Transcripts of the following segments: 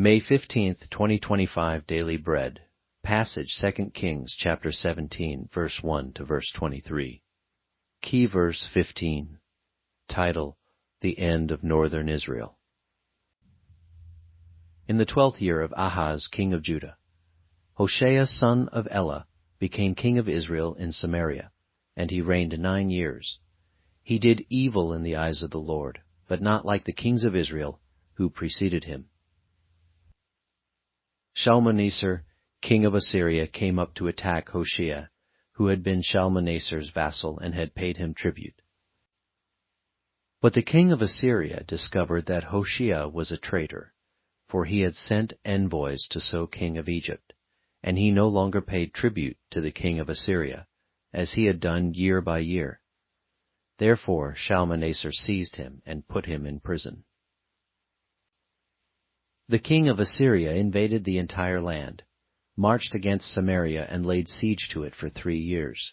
May 15th, 2025 Daily Bread. Passage 2 Kings chapter 17, verse 1 to verse 23. Key verse 15. Title, The End of Northern Israel. In the 12th year of Ahaz, king of Judah, Hoshea son of Elah became king of Israel in Samaria, and he reigned 9 years. He did evil in the eyes of the Lord, but not like the kings of Israel who preceded him. Shalmaneser, king of Assyria, came up to attack Hoshea, who had been Shalmaneser's vassal and had paid him tribute. But the king of Assyria discovered that Hoshea was a traitor, for he had sent envoys to So king of Egypt, and he no longer paid tribute to the king of Assyria, as he had done year by year. Therefore Shalmaneser seized him and put him in prison. The king of Assyria invaded the entire land, marched against Samaria, and laid siege to it for 3 years.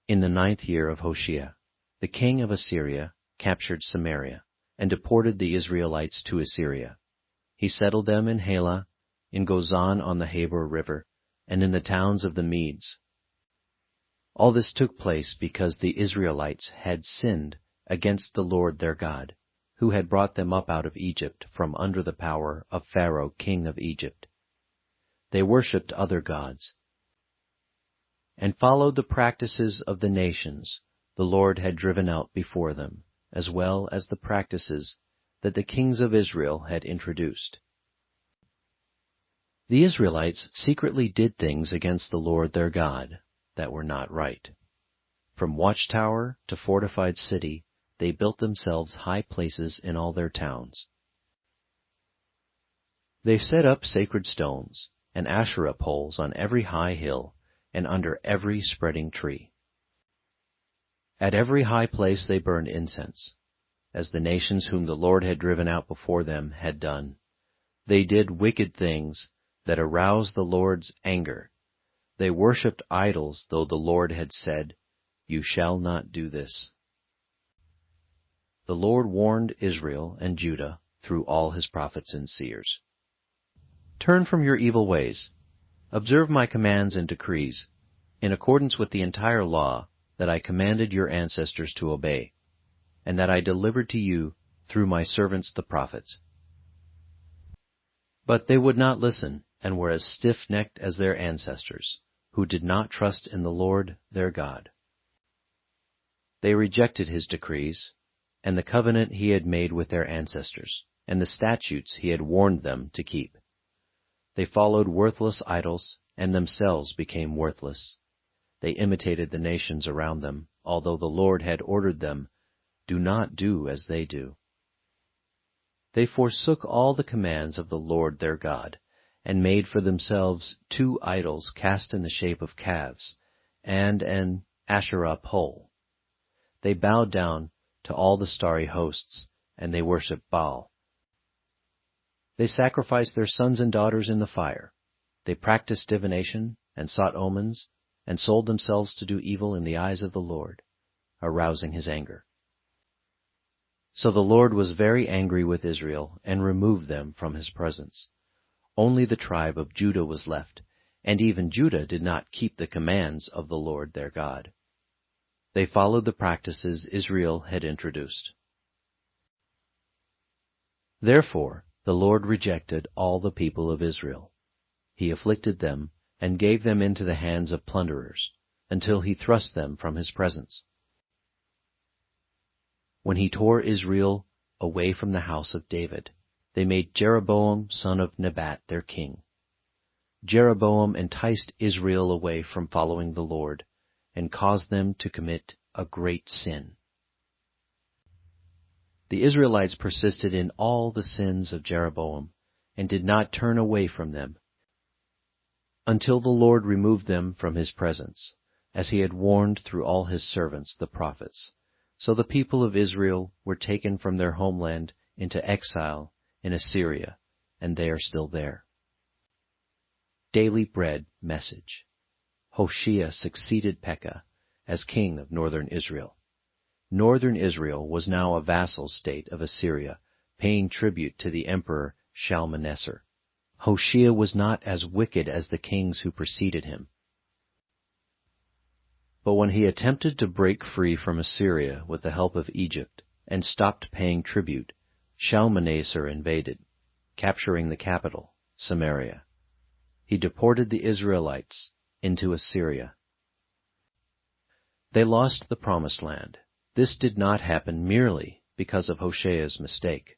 In the 9th year of Hoshea, the king of Assyria captured Samaria and deported the Israelites to Assyria. He settled them in Halah, in Gozan on the Habor River, and in the towns of the Medes. All this took place because the Israelites had sinned against the Lord their God, who had brought them up out of Egypt from under the power of Pharaoh, king of Egypt. They worshipped other gods, and followed the practices of the nations the Lord had driven out before them, as well as the practices that the kings of Israel had introduced. The Israelites secretly did things against the Lord their God that were not right. From watchtower to fortified city, they built themselves high places in all their towns. They set up sacred stones and Asherah poles on every high hill and under every spreading tree. At every high place they burned incense, as the nations whom the Lord had driven out before them had done. They did wicked things that aroused the Lord's anger. They worshipped idols, though the Lord had said, "You shall not do this." The Lord warned Israel and Judah through all his prophets and seers. Turn from your evil ways. Observe my commands and decrees, in accordance with the entire law that I commanded your ancestors to obey, and that I delivered to you through my servants the prophets. But they would not listen, and were as stiff-necked as their ancestors, who did not trust in the Lord their God. They rejected his decrees, and the covenant he had made with their ancestors, and the statutes he had warned them to keep. They followed worthless idols, and themselves became worthless. They imitated the nations around them, although the Lord had ordered them, "Do not do as they do." They forsook all the commands of the Lord their God, and made for themselves 2 idols cast in the shape of calves, and an Asherah pole. They bowed down to all the starry hosts, and they worshipped Baal. They sacrificed their sons and daughters in the fire. They practiced divination, and sought omens, and sold themselves to do evil in the eyes of the Lord, arousing his anger. So the Lord was very angry with Israel, and removed them from his presence. Only the tribe of Judah was left, and even Judah did not keep the commands of the Lord their God. They followed the practices Israel had introduced. Therefore the Lord rejected all the people of Israel. He afflicted them and gave them into the hands of plunderers, until he thrust them from his presence. When he tore Israel away from the house of David, they made Jeroboam son of Nebat their king. Jeroboam enticed Israel away from following the Lord, and caused them to commit a great sin. The Israelites persisted in all the sins of Jeroboam, and did not turn away from them, until the Lord removed them from his presence, as he had warned through all his servants the prophets. So the people of Israel were taken from their homeland into exile in Assyria, and they are still there. Daily Bread Message. Hoshea succeeded Pekah as king of northern Israel. Northern Israel was now a vassal state of Assyria, paying tribute to the emperor Shalmaneser. Hoshea was not as wicked as the kings who preceded him. But when he attempted to break free from Assyria with the help of Egypt and stopped paying tribute, Shalmaneser invaded, capturing the capital, Samaria. He deported the Israelites into Assyria. They lost the promised land. This did not happen merely because of Hoshea's mistake.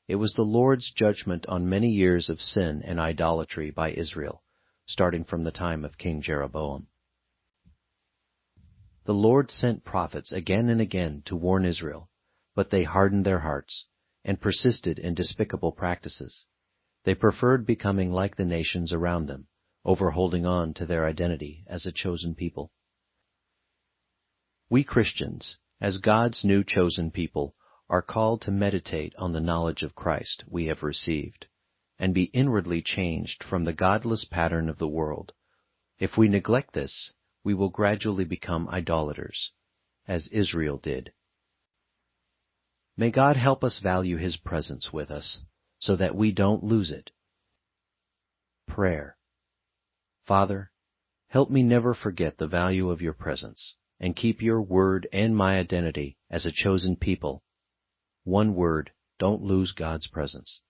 It was the Lord's judgment on many years of sin and idolatry by Israel, starting from the time of King Jeroboam. The Lord sent prophets again and again to warn Israel, but they hardened their hearts and persisted in despicable practices. They preferred becoming like the nations around them, over holding on to their identity as a chosen people. We Christians, as God's new chosen people, are called to meditate on the knowledge of Christ we have received, and be inwardly changed from the godless pattern of the world. If we neglect this, we will gradually become idolaters, as Israel did. May God help us value His presence with us, so that we don't lose it. Prayer. Father, help me never forget the value of your presence, and keep your word and my identity as a chosen people. One word, don't lose God's presence.